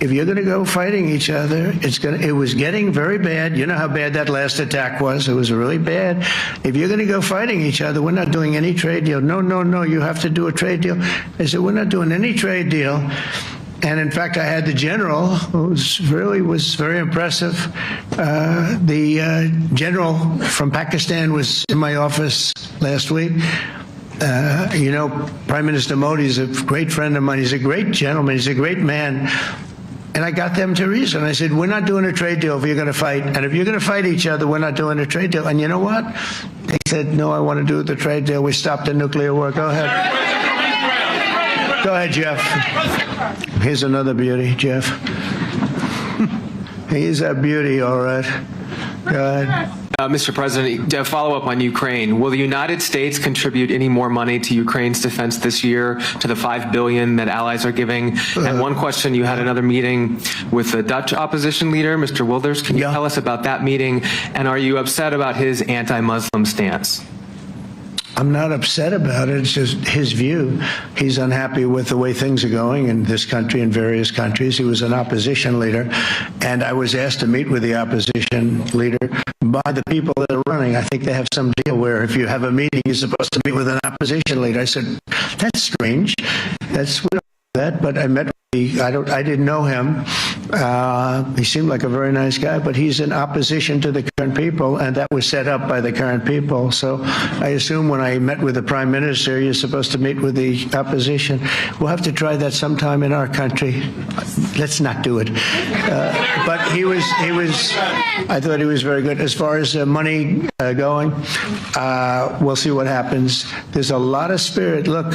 if you're going to go fighting each other, it was getting very bad. You know how bad that last attack was. It was really bad. If you're going to go fighting each other, we're not doing any trade deal. No, you have to do a trade deal. I said, we're not doing any trade deal. And in fact, I had the general, who was very impressive. The general from Pakistan was in my office last week. Prime Minister Modi is a great friend of mine. He's a great gentleman. He's a great man. And I got them to reason. I said, we're not doing a trade deal if you're going to fight. And if you're going to fight each other, we're not doing a trade deal. And you know what? They said, no, I want to do the trade deal. We stopped the nuclear war. Go ahead. Go ahead, Jeff. Here's another beauty, Jeff. He's a beauty, all right. Go ahead. Mr. President, to follow up on Ukraine, will the United States contribute any more money to Ukraine's defense this year to the $5 billion that allies are giving? And one question, you had another meeting with the Dutch opposition leader, Mr. Wilders. Can you tell us about that meeting? And are you upset about his anti-Muslim stance? I'm not upset about it. It's just his view. He's unhappy with the way things are going in this country and various countries. He was an opposition leader, and I was asked to meet with the opposition leader by the people that are running. I think they have some deal where if you have a meeting, you're supposed to meet with an opposition leader. I said, that's strange. We don't do that, but I met with I didn't know him. He seemed like a very nice guy, but he's in opposition to the current people, and that was set up by the current people. So I assume when I met with the Prime Minister, you're supposed to meet with the opposition. We'll have to try that sometime in our country. Let's not do it. But I thought he was very good. As far as money going, we'll see what happens. There's a lot of spirit. Look,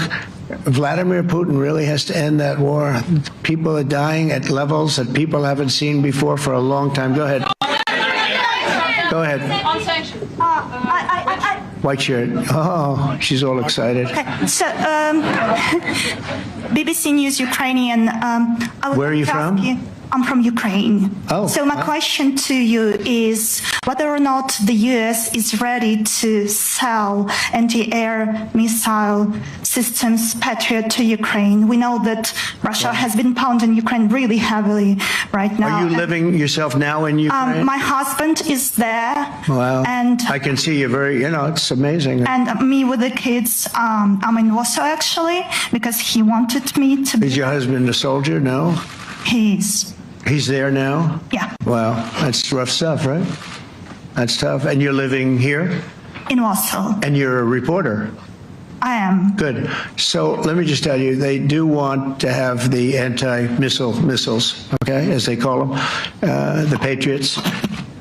Vladimir Putin really has to end that war. People are dying at levels that people haven't seen before for a long time. Go ahead. Go ahead. On sanctions. White shirt. Oh, she's all excited. Okay. So, BBC News Ukrainian. Where are you from? I'm from Ukraine. Oh. So my question to you is whether or not the U.S. is ready to sell anti-air missile systems Patriot to Ukraine. We know that Russia has been pounding Ukraine really heavily right now. Are you living yourself now in Ukraine? My husband is there. Wow. And I can see you it's amazing. And me with the kids, I'm in Warsaw actually, because he wanted me to be. Is your husband a soldier? No? He's there now? Yeah. Wow, that's rough stuff, right? That's tough. And you're living here? In Warsaw. And you're a reporter? I am. Good. So let me just tell you, they do want to have the missiles, okay, as they call them, the Patriots.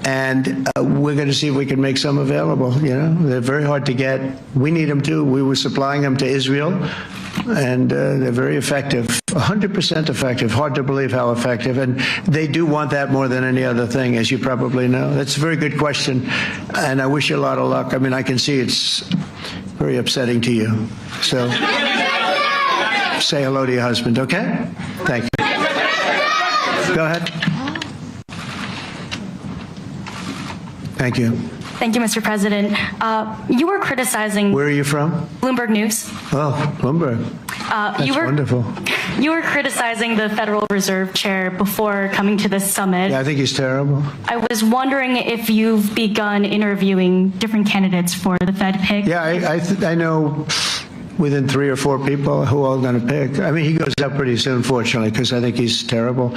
And we're going to see if we can make some available. They're very hard to get. We need them too. We were supplying them to Israel, and they're very effective, 100% effective. Hard to believe how effective. And they do want that more than any other thing, as you probably know. That's a very good question, and I wish you a lot of luck. I mean, I can see it's very upsetting to you. So say hello to your husband, okay? Thank you. Go ahead. Thank you. Thank you, Mr. President. You were criticizing... Where are you from? Bloomberg News. Oh, Bloomberg. That's wonderful. You were criticizing the Federal Reserve Chair before coming to this summit. Yeah, I think he's terrible. I was wondering if you've begun interviewing different candidates for the Fed pick. Yeah, I know within 3 or 4 people who are going to pick. I mean, he goes up pretty soon, fortunately, because I think he's terrible.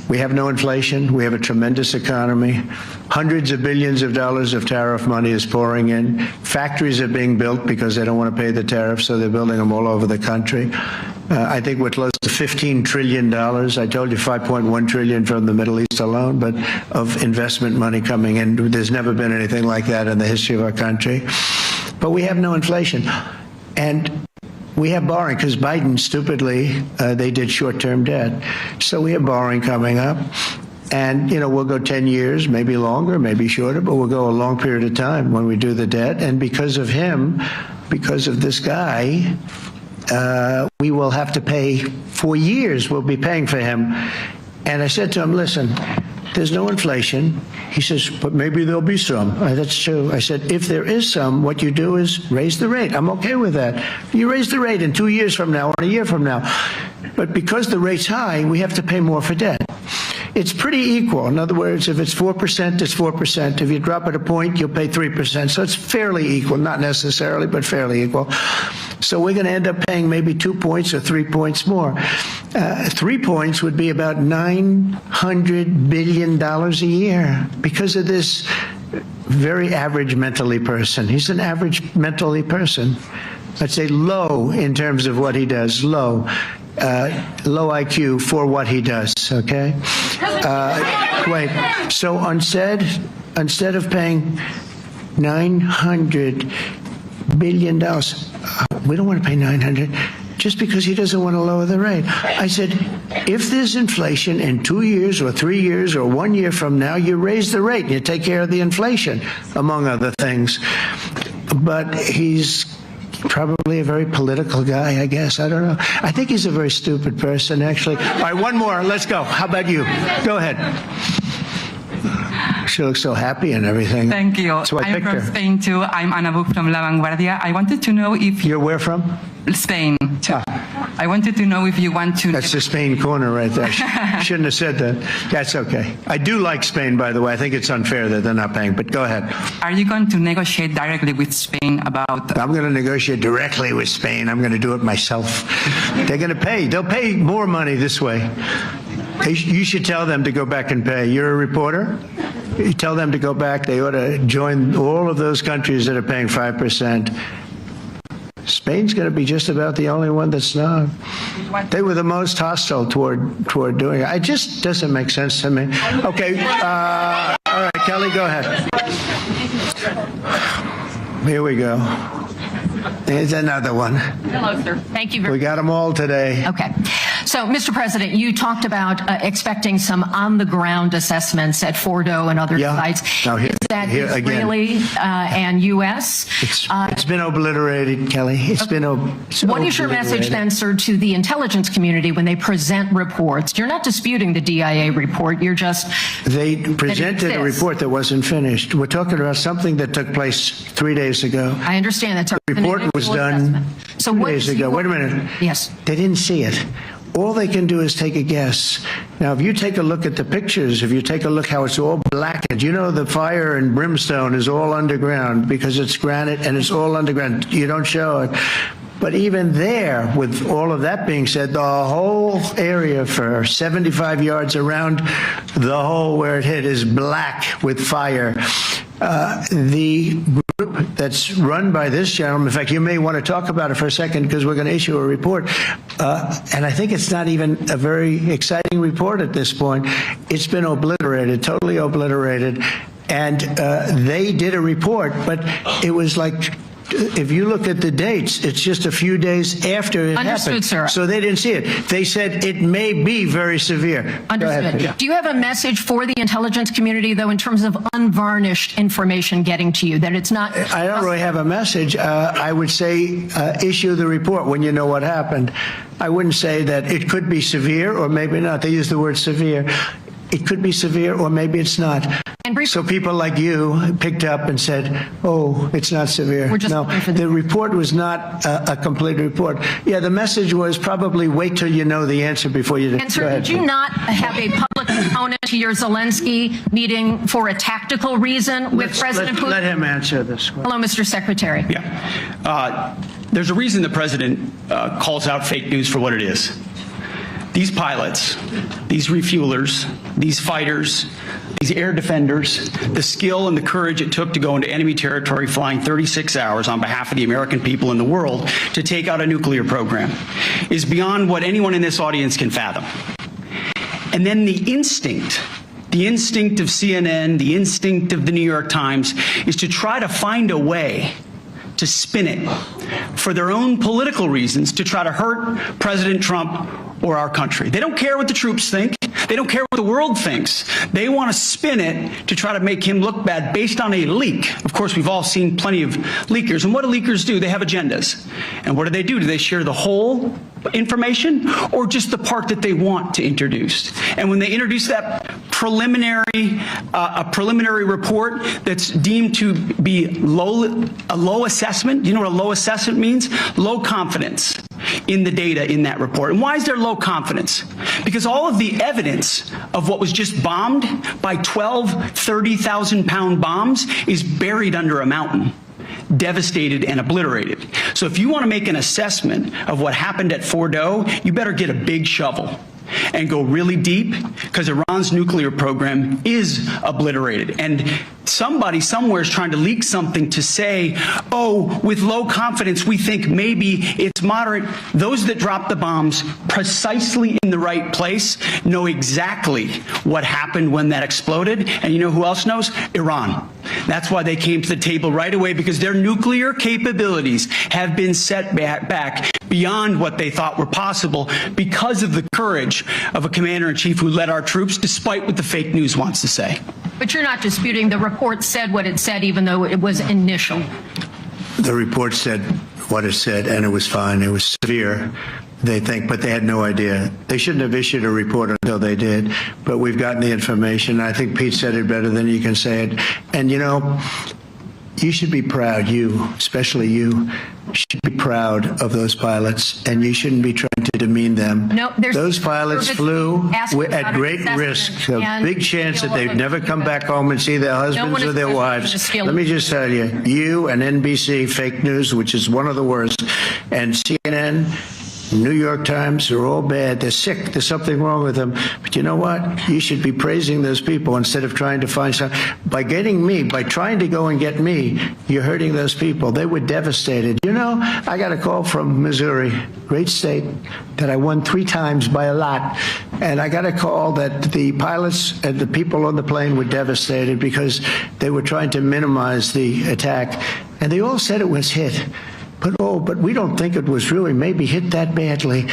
We have no inflation. We have a tremendous economy. Hundreds of billions of dollars of tariff money is pouring in. Factories are being built because they don't want to pay the tariffs, so they're building them all over the country. I think we're close to $15 trillion. I told you $5.1 trillion from the Middle East alone, but of investment money coming in. There's never been anything like that in the history of our country. But we have no inflation. And we have borrowing because Biden, stupidly, they did short-term debt. So we have borrowing coming up. And, we'll go 10 years, maybe longer, maybe shorter, but we'll go a long period of time when we do the debt. And because of him, because of this guy, we will have to pay for years. We'll be paying for him. And I said to him, listen, there's no inflation. He says, but maybe there'll be some. That's true. I said, if there is some, what you do is raise the rate. I'm okay with that. You raise the rate in 2 years from now or a year from now. But because the rate's high, we have to pay more for debt. It's pretty equal. In other words, if it's 4%, it's 4%. If you drop it a point, you'll pay 3%. So it's fairly equal, not necessarily, but fairly equal. So we're going to end up paying maybe 2 points or 3 points more. 3 points would be about $900 billion a year because of this very average mentally person. He's an average mentally person. I'd say low in terms of what he does, low IQ for what he does, okay? Wait, so instead of paying $900 billion, we don't want to pay 900 just because he doesn't want to lower the rate. I said, if there's inflation in 2 years or 3 years or 1 year from now, you raise the rate and you take care of the inflation, among other things. But he's probably a very political guy, I guess. I don't know. I think he's a very stupid person, actually. All right, one more. Let's go. How about you? Go ahead. She looks so happy and everything. Thank you. So I'm from Spain too. I'm Ana Buch from La Vanguardia. I wanted to know if... You're where from? Spain too. I wanted to know if you want to... That's the Spain corner right there. Shouldn't have said that. That's okay. I do like Spain, by the way. I think it's unfair that they're not paying, but go ahead. Are you going to negotiate directly with Spain about... I'm going to negotiate directly with Spain. I'm going to do it myself. They're going to pay. They'll pay more money this way. You should tell them to go back and pay. You're a reporter? You tell them to go back. They ought to join all of those countries that are paying 5%. Spain's going to be just about the only one that's not. They were the most hostile toward doing it. It just doesn't make sense to me. Okay. All right, Kelly, go ahead. Here we go. Here's another one. Hello, sir. Thank you very much. We got them all today. Okay. So, Mr. President, you talked about expecting some on-the-ground assessments at Fordo and other sites. Now is that Israeli and U.S.? It's been obliterated, Kelly. What is your message then, sir, to the intelligence community when they present reports? You're not disputing the DIA report. You're just... They presented a report that wasn't finished. We're talking about something that took place 3 days ago. I understand that. The report was done 2 days ago. Wait a minute. Yes. They didn't see it. All they can do is take a guess. Now, if you take a look at the pictures, if you take a look how it's all blackened, you know the fire and brimstone is all underground because it's granite and it's all underground. You don't show it. But even there, with all of that being said, the whole area for 75 yards around the hole where it hit is black with fire. The group that's run by this gentleman, in fact, you may want to talk about it for a second because we're going to issue a report. And I think it's not even a very exciting report at this point. It's been obliterated, totally obliterated. And they did a report, but it was like, if you look at the dates, it's just a few days after it happened. Sir. So they didn't see it. They said it may be very severe. Understood. Yeah. Do you have a message for the intelligence community, though, in terms of unvarnished information getting to you, that it's not... I don't really have a message. I would say issue the report when you know what happened. I wouldn't say that it could be severe or maybe not. They use the word severe. It could be severe or maybe it's not. So people like you picked up and said, oh, it's not severe. No, the report was not a complete report. Yeah, the message was probably wait till you know the answer before you... And sir, did you not have a public component to your Zelensky meeting for a tactical reason with President Putin? Let him answer this one. Hello, Mr. Secretary. Yeah. There's a reason the president calls out fake news for what it is. These pilots, these refuelers, these fighters, these air defenders, the skill and the courage it took to go into enemy territory flying 36 hours on behalf of the American people and the world to take out a nuclear program is beyond what anyone in this audience can fathom. And then the instinct of CNN, the instinct of the New York Times is to try to find a way to spin it for their own political reasons to try to hurt President Trump or our country. They don't care what the troops think. They don't care what the world thinks. They want to spin it to try to make him look bad based on a leak. Of course, we've all seen plenty of leakers. And what do leakers do? They have agendas. And what do? Do they share the whole information or just the part that they want to introduce? And when they introduce that a preliminary report that's deemed to be a low assessment. Do you know what a low assessment means? Low confidence in the data in that report. And why is there low confidence? Because all of the evidence of what was just bombed by 12 30,000 pound bombs is buried under a mountain, devastated and obliterated. So if you want to make an assessment of what happened at Fordo, you better get a big shovel and go really deep, because Iran's nuclear program is obliterated. And somebody somewhere is trying to leak something to say, oh, with low confidence, we think maybe it's moderate. Those that dropped the bombs precisely in the right place know exactly what happened when that exploded. And you know who else knows? Iran. That's why they came to the table right away, because their nuclear capabilities have been set back beyond what they thought were possible because of the courage of a commander-in-chief who led our troops, despite what the fake news wants to say. But you're not disputing the report said what it said, even though it was initial. The report said what it said, and it was fine. It was severe, they think, but they had no idea. They shouldn't have issued a report until they did, but we've gotten the information. I think Pete said it better than you can say it. And, you know, you should be proud, you, especially you, should be proud of those pilots, and you shouldn't be trying to demean them. No, those pilots flew at great risk, a big chance that they'd never come back home and see their husbands or their wives. Let me just tell you, you and NBC, fake news, which is one of the worst, and CNN, New York Times are all bad. They're sick. There's something wrong with them. But you know what? You should be praising those people instead of trying to find some. By getting me, by trying to go and get me, you're hurting those people. They were devastated. You know, I got a call from Missouri, great state, that I won 3 times by a lot. And I got a call that the pilots and the people on the plane were devastated because they were trying to minimize the attack. And they all said it was hit. But we don't think it was really maybe hit that badly.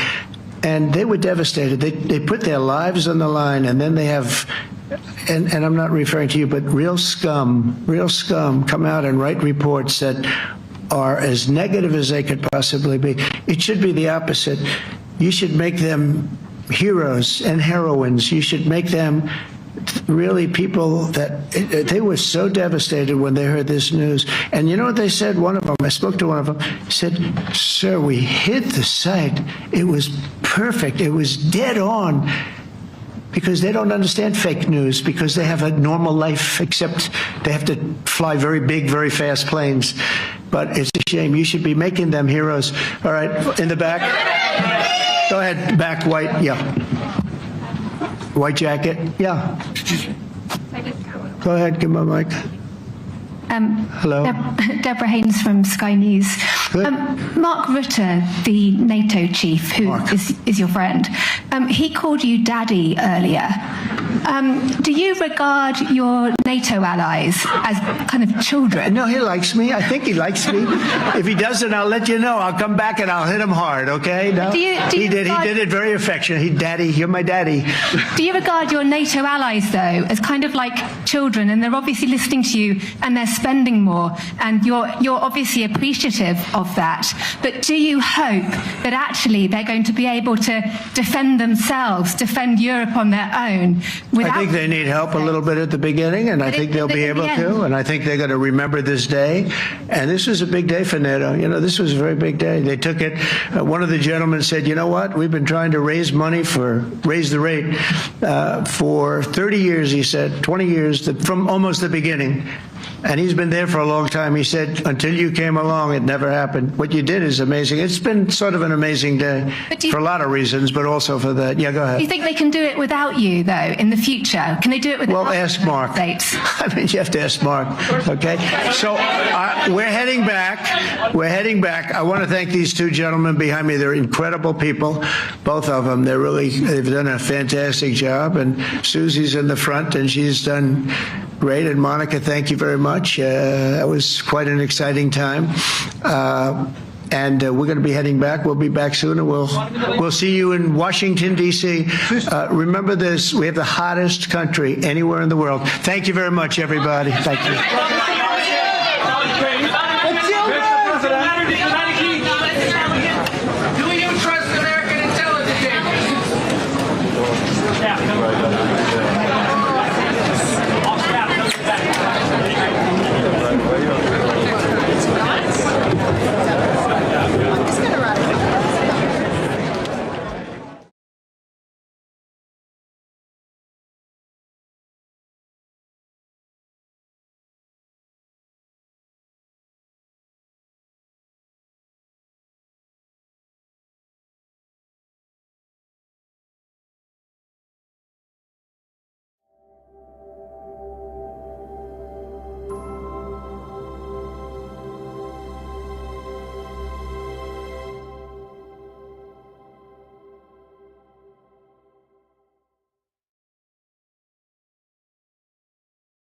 And they were devastated. They put their lives on the line, and then they have, and I'm not referring to you, but real scum come out and write reports that are as negative as they could possibly be. It should be the opposite. You should make them heroes and heroines. You should make them really people that they were so devastated when they heard this news. And you know what they said? One of them, I spoke to one of them, said, "Sir, we hit the site. It was perfect. It was dead on." Because they don't understand fake news, because they have a normal life, except they have to fly very big, very fast planes. But it's a shame. You should be making them heroes. All right, in the back. Go ahead, back, white, yeah. White jacket, yeah. Go ahead, give my mic. Hello. Deborah Haynes from Sky News. Mark Rutte, the NATO chief, who is your friend, he called you daddy earlier. Do you regard your NATO allies as kind of children? No, he likes me. I think he likes me. If he doesn't, I'll let you know. I'll come back and I'll hit him hard, okay? No? He did it very affectionate. Daddy, you're my daddy. Do you regard your NATO allies, though, as kind of like children, and they're obviously listening to you and they're spending more, and you're obviously appreciative of that, but do you hope that actually they're going to be able to defend themselves, defend Europe on their own? I think they need help a little bit at the beginning, and I think they'll be able to, and I think they're going to remember this day. And this was a big day for NATO. You know, this was a very big day. They took it. One of the gentlemen said, you know what, we've been trying to raise money raise the rate for 30 years, he said, 20 years, from almost the beginning. And he's been there for a long time. He said, until you came along, it never happened. What you did is amazing. It's been sort of an amazing day for a lot of reasons, but also for that. Yeah, go ahead. Do you think they can do it without you, though, in the future? Can they do it without? Well, ask Mark. I mean, you have to ask Mark. Okay. So we're heading back. I want to thank these 2 gentlemen behind me. They're incredible people, both of them. They've done a fantastic job. And Susie's in the front, and she's done great. And Monica, thank you very much. That was quite an exciting time. And we're going to be heading back. We'll be back soon, and we'll see you in Washington, D.C. Remember this, we have the hottest country anywhere in the world. Thank you very much, everybody. Thank you.